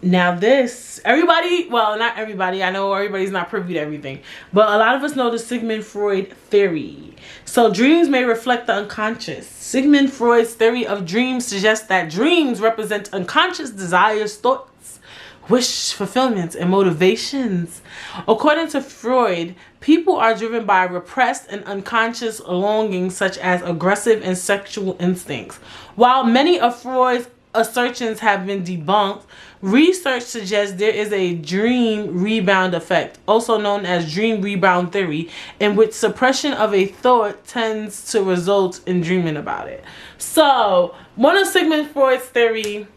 Now this, everybody, well, not everybody, I know everybody's not privy to everything, but a lot of us know the Sigmund Freud theory. So dreams may reflect the unconscious. Sigmund Freud's theory of dreams suggests that dreams represent unconscious desires, thoughts, wish fulfillments, and motivations. According to Freud, people are driven by repressed and unconscious longings such as aggressive and sexual instincts. While many of Freud's assertions have been debunked, research suggests there is a dream rebound effect, also known as dream rebound theory, in which suppression of a thought tends to result in dreaming about it. So, one of Sigmund Freud's theory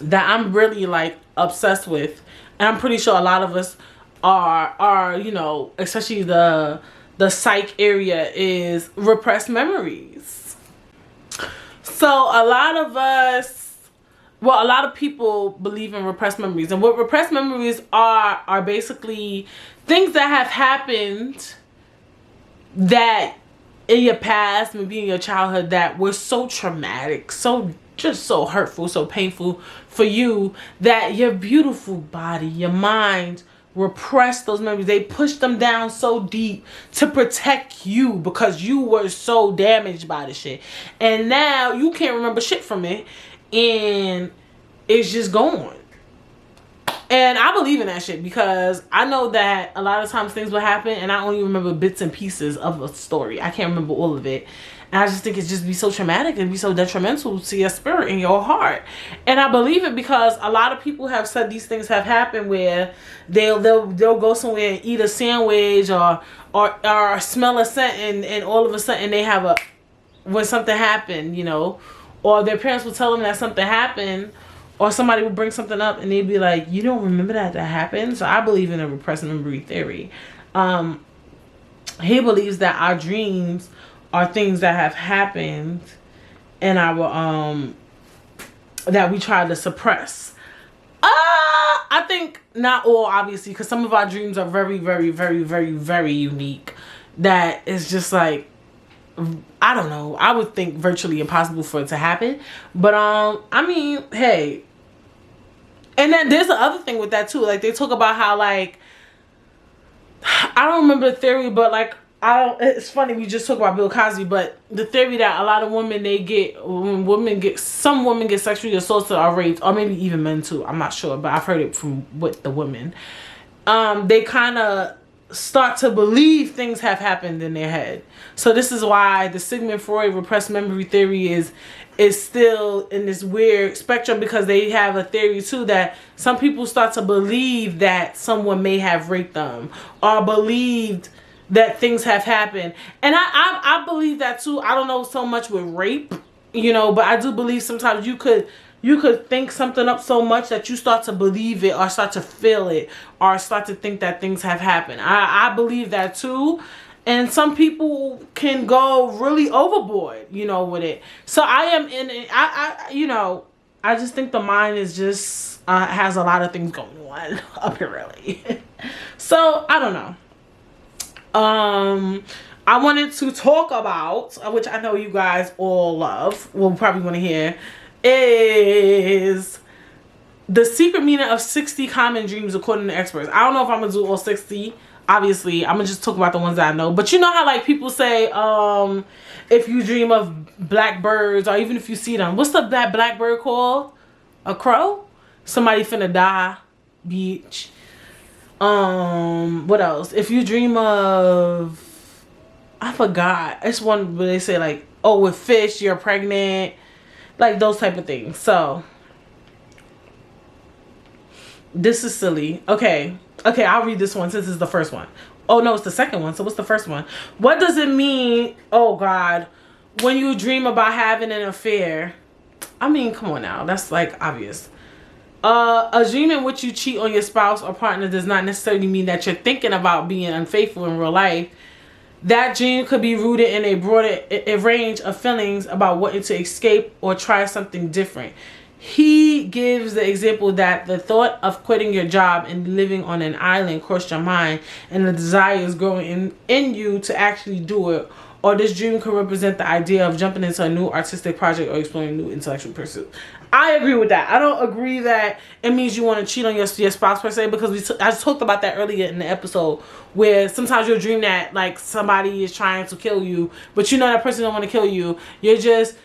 that I'm really like obsessed with, and I'm pretty sure a lot of us are, you know, especially the psych area, is repressed memories. So a lot of people believe in repressed memories. And what repressed memories are basically things that have happened that in your past, maybe in your childhood, that were so traumatic, so hurtful, so painful for you, that your beautiful body, your mind repressed those memories. They pushed them down so deep to protect you because you were so damaged by the shit. And now you can't remember shit from it, and it's just gone. And I believe in that shit because I know that a lot of times things will happen and I only remember bits and pieces of a story. I can't remember all of it. And I just think it just be so traumatic and be so detrimental to your spirit and your heart. And I believe it because a lot of people have said these things have happened where they'll go somewhere and eat a sandwich or smell a scent, and all of a sudden they have when something happened, you know, or their parents will tell them that something happened, or somebody will bring something up and they'd be like, you don't remember that happened? So I believe in a repressed memory theory. He believes that our dreams are things that have happened and that we try to suppress. I think not all, obviously, because some of our dreams are very, very, very, very, very unique. That is just like, I don't know, I would think virtually impossible for it to happen. But I mean, hey. And then there's the other thing with that too. Like, they talk about how, like, I don't remember the theory, but like, it's funny, we just talked about Bill Cosby, but the theory that a lot of women, some women get sexually assaulted or raped, or maybe even men too, I'm not sure, but I've heard it from with the women. They kind of start to believe things have happened in their head. So this is why the Sigmund Freud repressed memory theory is still in this weird spectrum, because they have a theory too that some people start to believe that someone may have raped them, or believed that things have happened. And I believe that too. I don't know so much with rape, you know, but I do believe sometimes you could think something up so much that you start to believe it, or start to feel it, or start to think that things have happened. I believe that too. And some people can go really overboard, you know, with it. So I am in it. You know, I just think the mind is just has a lot of things going on, apparently. So, I don't know. I wanted to talk about, which I know you guys all love, will probably want to hear, is the secret meaning of 60 common dreams according to experts. I don't know if I'm going to do all 60. Obviously, I'm going to just talk about the ones that I know. But you know how like people say, if you dream of black birds, or even if you see them, what's that black bird called? A crow? Somebody finna die, bitch. What else? If you dream of, I forgot. It's one where they say like, oh, with fish, you're pregnant. Like those type of things. So, this is silly. Okay, I'll read this one since it's the first one. Oh no, it's the second one. So what's the first one? What does it mean, oh God, when you dream about having an affair? I mean, come on now. That's like obvious. A dream in which you cheat on your spouse or partner does not necessarily mean that you're thinking about being unfaithful in real life. That dream could be rooted in a broader range of feelings about wanting to escape or try something different. He gives the example that the thought of quitting your job and living on an island crossed your mind, and the desire is growing in you to actually do it. Or this dream could represent the idea of jumping into a new artistic project or exploring new intellectual pursuit. I agree with that. I don't agree that it means you want to cheat on your spouse per se, because I talked about that earlier in the episode, where sometimes you'll dream that like somebody is trying to kill you, but you know that person don't want to kill you. You're just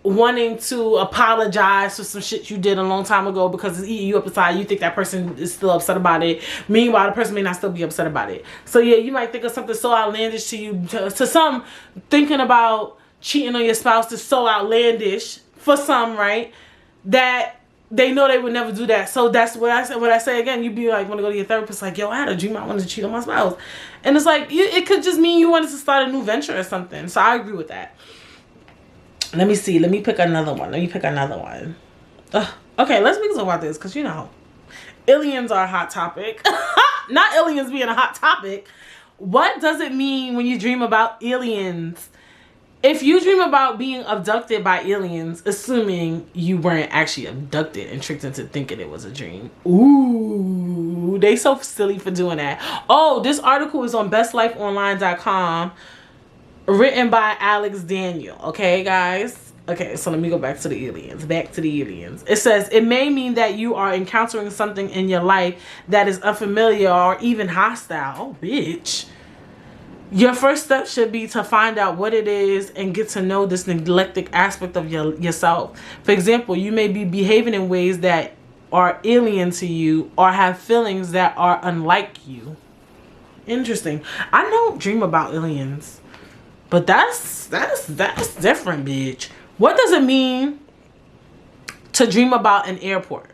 wanting to apologize for some shit you did a long time ago because it's eating you up inside. You think that person is still upset about it. Meanwhile, the person may not still be upset about it. So yeah, you might think of something so outlandish to you. To some, thinking about cheating on your spouse is so outlandish for some, right? That they know they would never do that. So that's what I say. What I say again, you'd be like, want to go to your therapist, like, yo, I had a dream I wanted to cheat on my spouse. And it's like, it could just mean you wanted to start a new venture or something. So I agree with that. Let me see. Let me pick another one. Ugh. Okay, let's talk about this because, you know, aliens are a hot topic. Not aliens being a hot topic. What does it mean when you dream about aliens? If you dream about being abducted by aliens, assuming you weren't actually abducted and tricked into thinking it was a dream. Ooh, they so silly for doing that. Oh, this article is on bestlifeonline.com. Written by Alex Daniel. Okay, guys? Okay, so let me go back to the aliens. It says, it may mean that you are encountering something in your life that is unfamiliar or even hostile. Oh, bitch. Your first step should be to find out what it is and get to know this neglected aspect of yourself. For example, you may be behaving in ways that are alien to you or have feelings that are unlike you. Interesting. I don't dream about aliens. But that's different, bitch. What does it mean to dream about an airport?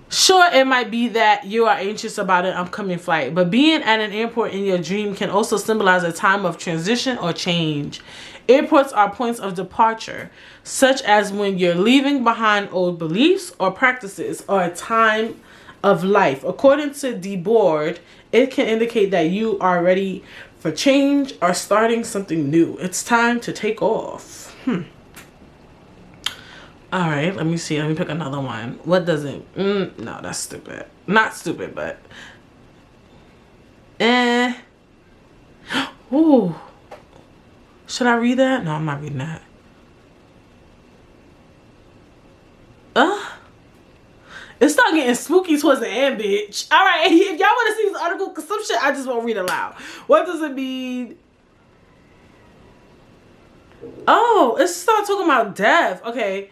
Sure, it might be that you are anxious about an upcoming flight, but being at an airport in your dream can also symbolize a time of transition or change. Airports are points of departure, such as when you're leaving behind old beliefs or practices, or a time of life. According to DeBoard, it can indicate that you are ready for change or starting something new. It's time to take off. All right, let me see. Let me pick another one. What does it? No, that's stupid. Not stupid, but ooh. Should I read that? No, I'm not reading that. It started getting spooky towards the end, bitch. All right, if y'all want to see this article, because some shit I just won't read aloud. What does it mean? Oh, it started talking about death. Okay.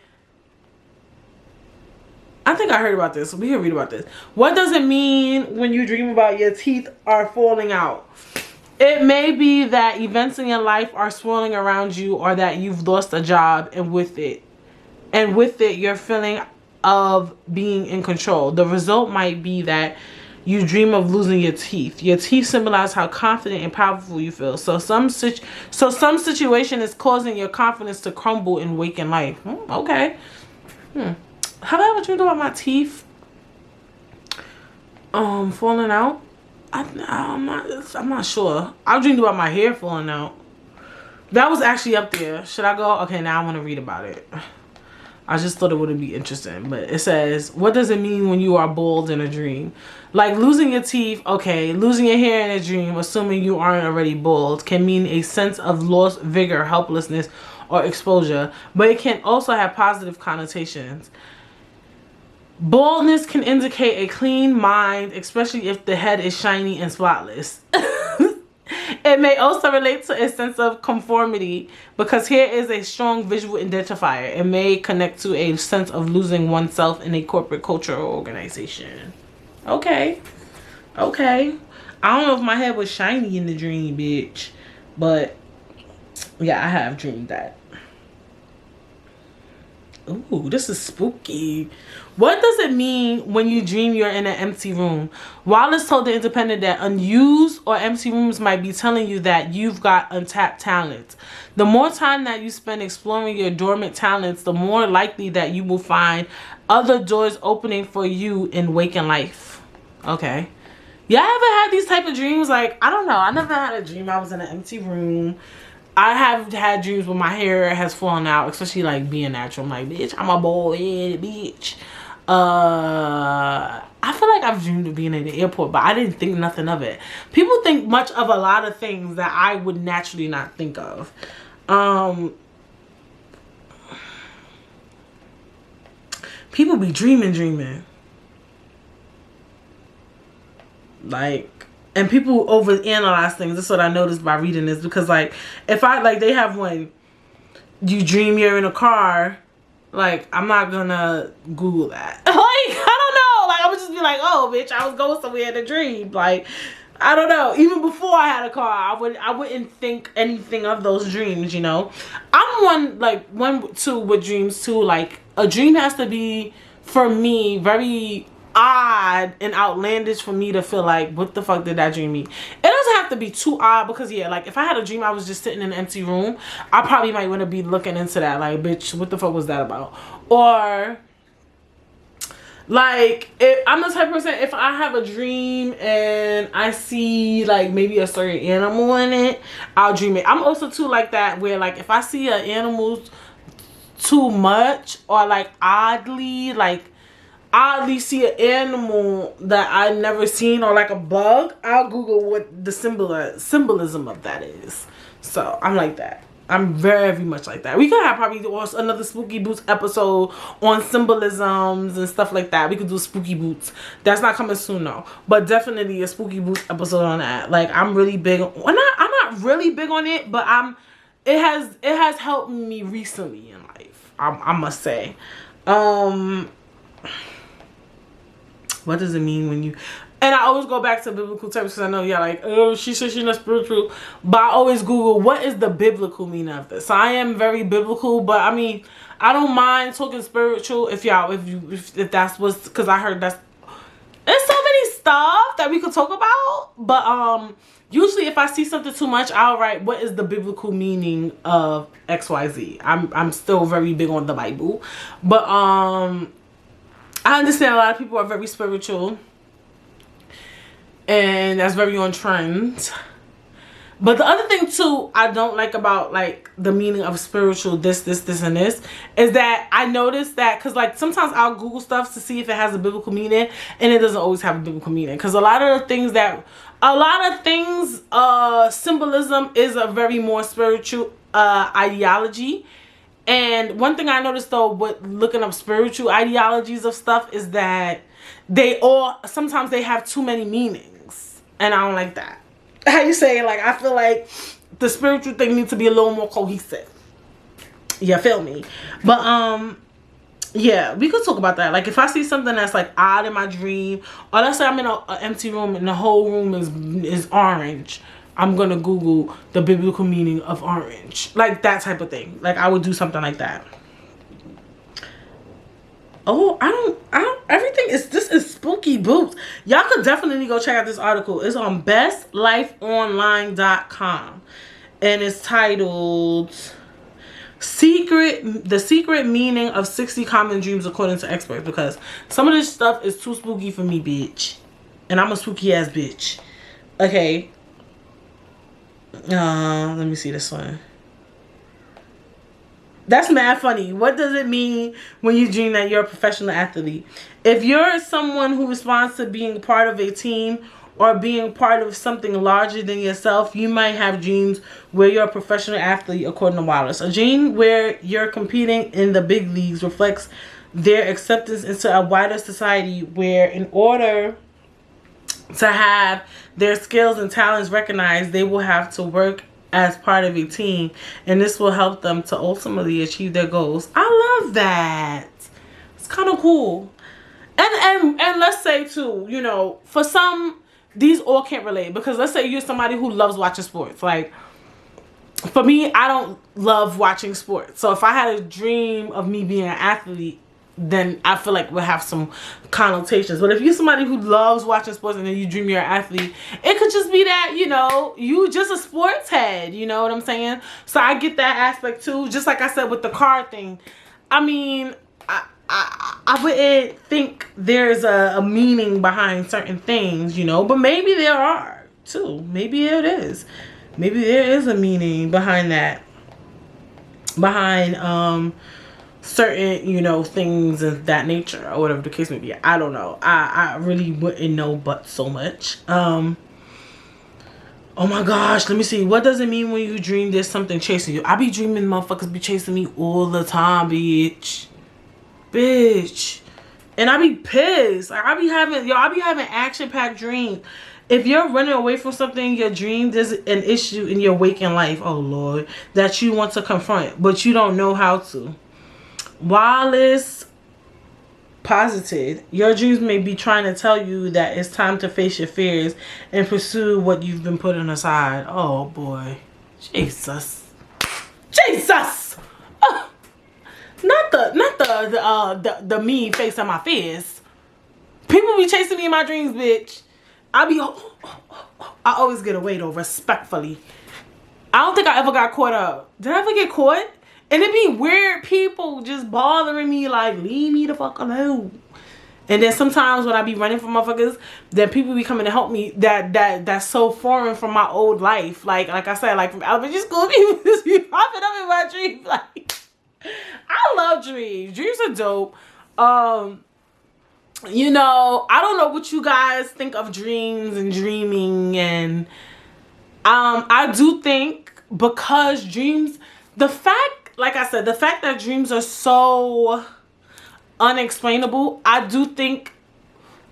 I think I heard about this. We can read about this. What does it mean when you dream about your teeth are falling out? It may be that events in your life are swirling around you, or that you've lost a job, and with it you're feeling of being in control. The result might be that you dream of losing your teeth. Your teeth symbolize how confident and powerful you feel. So some situation is causing your confidence to crumble in waking life. Okay. Have I ever dreamed about my teeth falling out? I'm not sure. I dreamed about my hair falling out. That was actually up there. Should I go? Okay, now I want to read about it. I just thought it would be interesting. But it says, what does it mean when you are bald in a dream? Like losing your teeth, okay. Losing your hair in a dream, assuming you aren't already bald, can mean a sense of lost vigor, helplessness, or exposure. But it can also have positive connotations. Baldness can indicate a clean mind, especially if the head is shiny and spotless. It may also relate to a sense of conformity because hair is a strong visual identifier. It may connect to a sense of losing oneself in a corporate culture or organization. Okay. Okay. I don't know if my head was shiny in the dream, bitch. But, yeah, I have dreamed that. Ooh, this is spooky. What does it mean when you dream you're in an empty room? Wallace told The Independent that unused or empty rooms might be telling you that you've got untapped talents. The more time that you spend exploring your dormant talents, the more likely that you will find other doors opening for you in waking life. Okay. Y'all ever had these type of dreams? Like, I don't know. I never had a dream I was in an empty room. I have had dreams where my hair has fallen out, especially like being natural. I'm like, bitch, I'm a bald head, bitch. I feel like I've dreamed of being in the airport, but I didn't think nothing of it. People think much of a lot of things that I would naturally not think of. People be dreaming. Like, and people overanalyze things. That's what I noticed by reading this. Because, like, if I, like, they have one, you dream you're in a car, like, I'm not gonna Google that. Like, I don't know. Like, I would just be like, oh, bitch, I was going somewhere in a dream. Like, I don't know. Even before I had a car, I wouldn't think anything of those dreams, you know? I'm one too with dreams, too. Like, a dream has to be, for me, very odd and outlandish for me to feel like, what the fuck did that dream mean? It doesn't have to be too odd because, yeah, like, if I had a dream I was just sitting in an empty room, I probably might want to be looking into that. Like, bitch, what the fuck was that about? Or, like, I'm the type of person, if I have a dream and I see, like, maybe a certain animal in it, I'll dream it. I'm also, too, like that, where, like, if I see an animal too much or, like, oddly see an animal that I've never seen or like a bug, I'll Google what the symbolism of that is. So I'm like that. I'm very much like that. We could have probably another Spooky Boots episode on symbolisms and stuff like that. We could do Spooky Boots. That's not coming soon though. But definitely a Spooky Boots episode on that. Like, I'm really big on, I'm not really big on it, but it has helped me recently in life. I must say. What does it mean when you... And I always go back to biblical terms because I know, yeah, like, oh, she said she's not spiritual. But I always Google, what is the biblical meaning of this? So I am very biblical, but I mean, I don't mind talking spiritual if that's what's... Because I heard there's so many stuff that we could talk about. But usually if I see something too much, I'll write, what is the biblical meaning of XYZ? I'm still very big on the Bible. But I understand a lot of people are very spiritual. And that's very on trend. But the other thing too, I don't like about like the meaning of spiritual, this, and this, is that I noticed that, because like sometimes I'll Google stuff to see if it has a biblical meaning, and it doesn't always have a biblical meaning. Because a lot of things, symbolism is a very more spiritual ideology. And one thing I noticed though with looking up spiritual ideologies of stuff is that sometimes they have too many meanings. And I don't like that. How you say, like, I feel like the spiritual thing needs to be a little more cohesive. You feel me? But yeah, we could talk about that. Like, if I see something that's like odd in my dream, or let's say I'm in an empty room and the whole room is orange, I'm gonna Google the biblical meaning of orange. Like, that type of thing. Like, I would do something like that. Oh, this is Spooky Boots. Y'all could definitely go check out this article. It's on bestlifeonline.com. And it's titled The Secret Meaning of 60 Common Dreams According to Experts. Because some of this stuff is too spooky for me, bitch. And I'm a spooky ass bitch. Okay. Let me see this one. That's mad funny. What does it mean when you dream that you're a professional athlete? If you're someone who responds to being part of a team or being part of something larger than yourself, you might have dreams where you're a professional athlete, according to Wallace. A dream where you're competing in the big leagues reflects their acceptance into a wider society where, in order to have their skills and talents recognized, they will have to work as part of a team, and this will help them to ultimately achieve their goals. I love that. It's kind of cool. And let's say too, you know, for some, these all can't relate, because let's say you're somebody who loves watching sports. Like, for me, I don't love watching sports. So if I had a dream of me being an athlete, then I feel like we'll have some connotations. But if you're somebody who loves watching sports and then you dream you're an athlete, it could just be that, you know, you just a sports head. You know what I'm saying? So I get that aspect too. Just like I said with the card thing. I mean, I wouldn't think there's a meaning behind certain things, you know. But maybe there are too. Maybe it is. Maybe there is a meaning behind that. Behind certain, you know, things of that nature, or whatever the case may be. I don't know. I really wouldn't know but so much. Oh my gosh, let me see. What does it mean when you dream there's something chasing you? I be dreaming motherfuckers be chasing me all the time, bitch. And I be pissed. Like, I be having action-packed dreams. If you're running away from something in your dream, there's an issue in your waking life, oh Lord, that you want to confront, but you don't know how to. Wallace posited, your dreams may be trying to tell you that it's time to face your fears and pursue what you've been putting aside. Oh boy. Jesus. Oh, not the me facing my fears. People be chasing me in my dreams, bitch. I always get away though, respectfully. I don't think I ever got caught up. Did I ever get caught? And it be weird people just bothering me, like, leave me the fuck alone. And then sometimes when I be running from motherfuckers, then people be coming to help me that's so foreign from my old life. Like I said, like from elementary school, people just be popping up in my dreams. Like, I love dreams. Dreams are dope. You know, I don't know what you guys think of dreams and dreaming, and I do think, because dreams, like I said, the fact that dreams are so unexplainable, I do think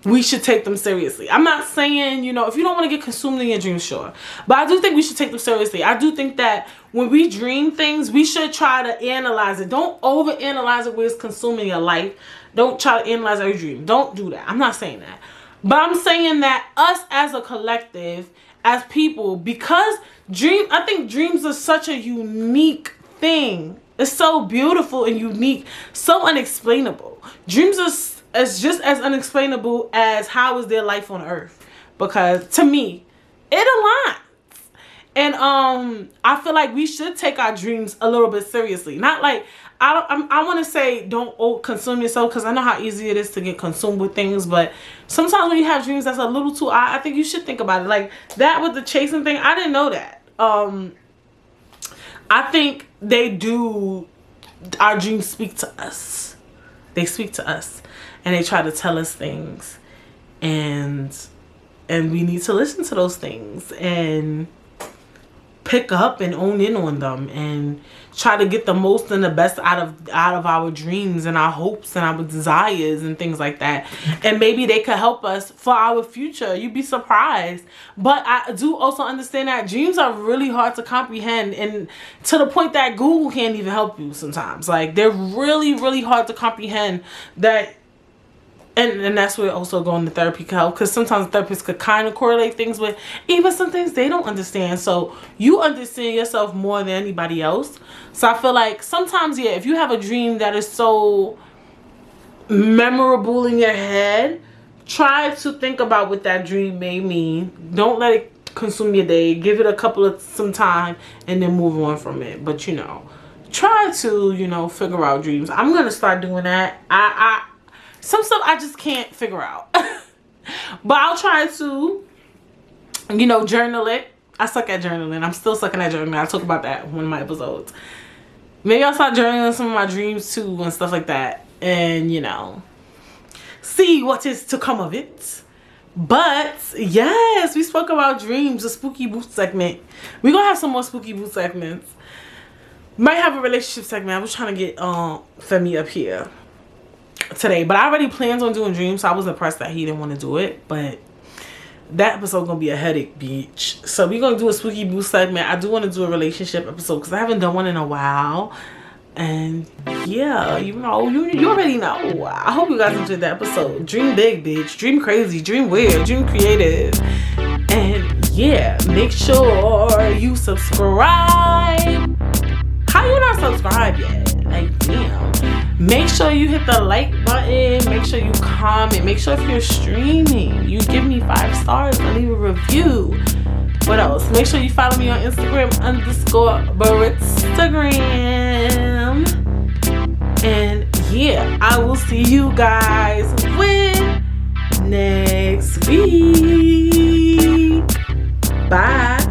we should take them seriously. I'm not saying, you know, if you don't want to get consumed in your dreams, sure. But I do think we should take them seriously. I do think that when we dream things, we should try to analyze it. Don't overanalyze it where it's consuming your life. Don't try to analyze every dream. Don't do that. I'm not saying that. But I'm saying that us as a collective, as people, because I think dreams are such a unique thing. It's so beautiful and unique, so unexplainable. Dreams are just as unexplainable as how is their life on earth, because to me it aligns. And I feel like we should take our dreams a little bit seriously. Not like, I want to say don't consume yourself, because I know how easy it is to get consumed with things, but sometimes when you have dreams that's a little too I think you should think about it. Like that with the chasing thing, I didn't know that. I think our dreams speak to us. They speak to us and they try to tell us things, and we need to listen to those things and pick up and own in on them and try to get the most and the best out of our dreams and our hopes and our desires and things like that. And maybe they could help us for our future. You'd be surprised. But I do also understand that dreams are really hard to comprehend, and to the point that Google can't even help you sometimes. Like, they're really, really hard to comprehend. That and that's where also going to therapy can help, because sometimes therapists could kind of correlate things with even some things they don't understand. So you understand yourself more than anybody else. So I feel like sometimes, yeah, if you have a dream that is so memorable in your head, try to think about what that dream may mean. Don't let it consume your day. Give it some time and then move on from it. But, you know, try to, you know, figure out dreams. I'm going to start doing that. Some stuff I just can't figure out. But I'll try to, you know, journal it. I suck at journaling. I'm still sucking at journaling. I'll talk about that in one of my episodes. maybe I'll start journaling some of my dreams too and stuff like that. And, you know, see what is to come of it. But, yes, we spoke about dreams, a spooky boot segment. We're going to have some more spooky boot segments. Might have a relationship segment. I was trying to get Femi up here today. But I already planned on doing dreams, so I was impressed that he didn't want to do it. But that episode gonna be a headache, bitch. So we're gonna do a spooky boo segment. I do want to do a relationship episode because I haven't done one in a while. And yeah, you know, you already know. I hope you guys enjoyed that episode. Dream big, bitch. Dream crazy. Dream weird. Dream creative. And yeah, make sure you subscribe. How you not subscribed yet? Like, damn. Make sure you hit the like button. Make sure you comment. Make sure if you're streaming, you give me 5 stars and leave a review. What else? Make sure you follow me on Instagram _Brittstagram. And yeah, I will see you guys next week. Bye.